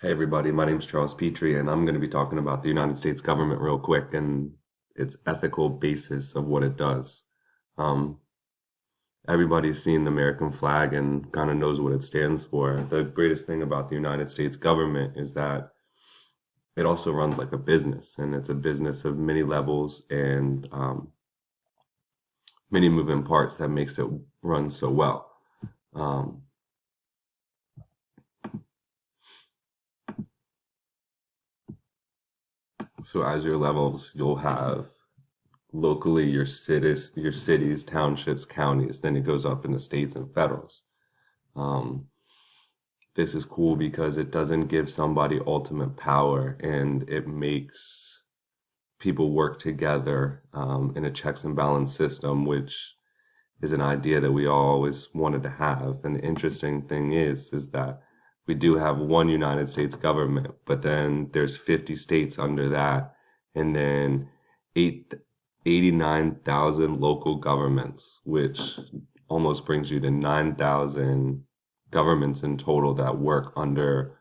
Hey everybody, my name's Charles Petrie, and I'm going to be talking about the United States government real quick and its ethical basis of what it does. Um, Everybody's seen the American flag and kind of knows what it stands for. The greatest thing about the United States government is that it also runs like a business, and it's a business of many levels and many moving parts that makes it run so well. Um, so as your levels, you'll have locally your cities, townships, counties. Then it goes up in the states and federals. Um, this is cool because it doesn't give somebody ultimate power, and it makes people work together in a checks and balance system, which is an idea that we always wanted to have. And the interesting thing is that we do have one United States government, but then there's 50 states under that, and then eight 89,000 local governments, which almost brings you to 9,000 governments in total that work under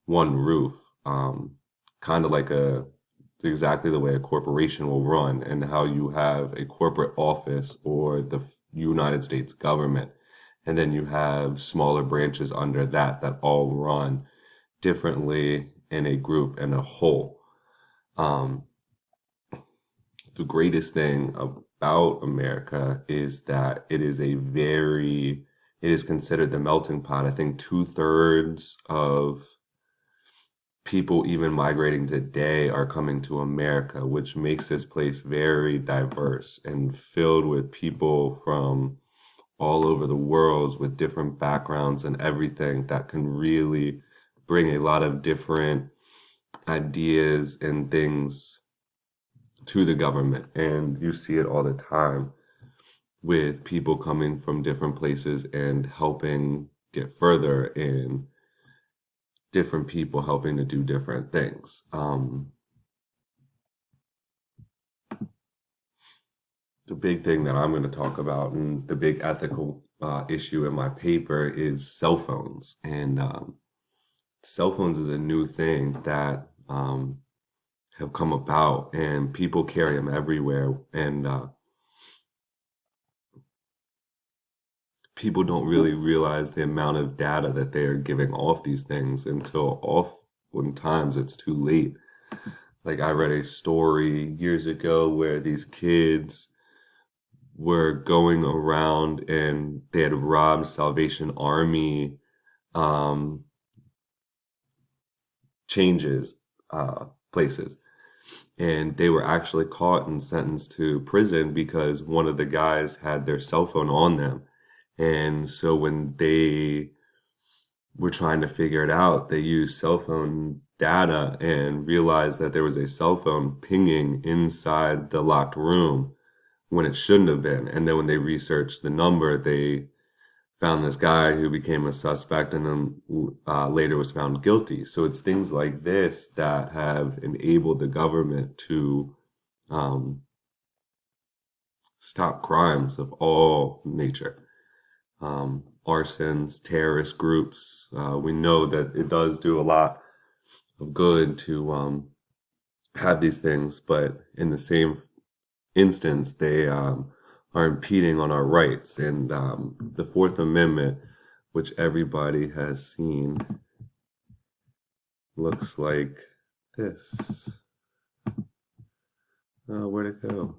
one roof. Kind of like exactly the way a corporation will run, and how you have a corporate office or the United States government, and then you have smaller branches under that all run differently in a group and a whole. Um, the greatest thing about America is that it is considered the melting pot. I think two-thirds of people even migrating today are coming to America, which makes this place very diverse and filled with people from all over the world with different backgrounds and everything that can really bring a lot of different ideas and things to the government. And you see it all the time with people coming from different places and helping get further, and different people helping to do different things. The big thing that I'm going to talk about, and the big ethical issue in my paper, is cell phones. And cell phones is a new thing that have come about, and people carry them everywhere. And people don't really realize the amount of data that they are giving off these things until oftentimes it's too late. Like, I read a story years ago where these kids were going around and they had robbed Salvation Army um, changes places, and they were actually caught and sentenced to prison because one of the guys had their cell phone on them. And so when they were trying to figure it out, they used cell phone data and realized that there was a cell phone pinging inside the locked room when it shouldn't have been. And then when they researched the number, they found this guy who became a suspect, and then later was found guilty. So it's things like this that have enabled the government to um, stop crimes of all nature. Arsons, terrorist groups. We know that it does do a lot of good to have these things, but in the same instance, they are impeding on our rights. And the Fourth Amendment, which everybody has seen, looks like this. Where'd it go?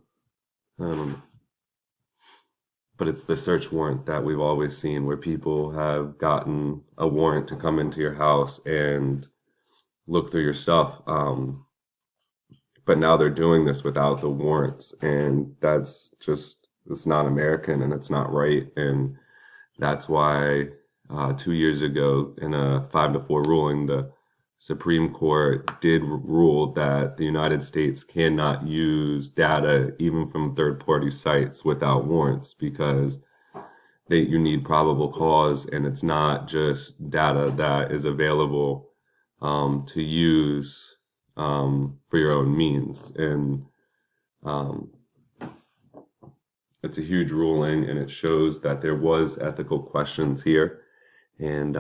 I don't know. But it's the search warrant that we've always seen, where people have gotten a warrant to come into your house and look through your stuff. But now they're doing this without the warrants, and it's not American, and it's not right. And that's why 2 years ago, in a 5-4 ruling, the Supreme Court did rule that the United States cannot use data even from third-party sites without warrants, because you need probable cause, and it's not just data that is available to use for your own means. And um, it's a huge ruling, and it shows that there was ethical questions here. And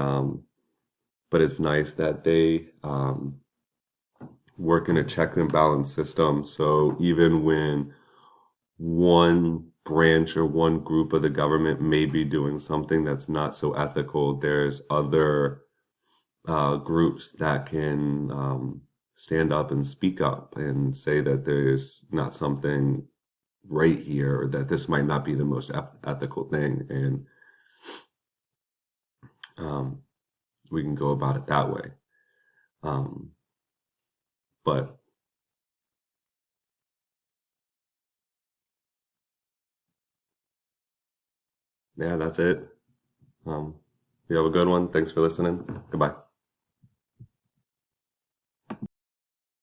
but it's nice that they work in a check and balance system. So even when one branch or one group of the government may be doing something that's not so ethical, there's other groups that can stand up and speak up and say that there's not something right here, or that this might not be the most ethical thing, and we can go about it that way. But yeah, that's it. You have a good one. Thanks for listening. Goodbye.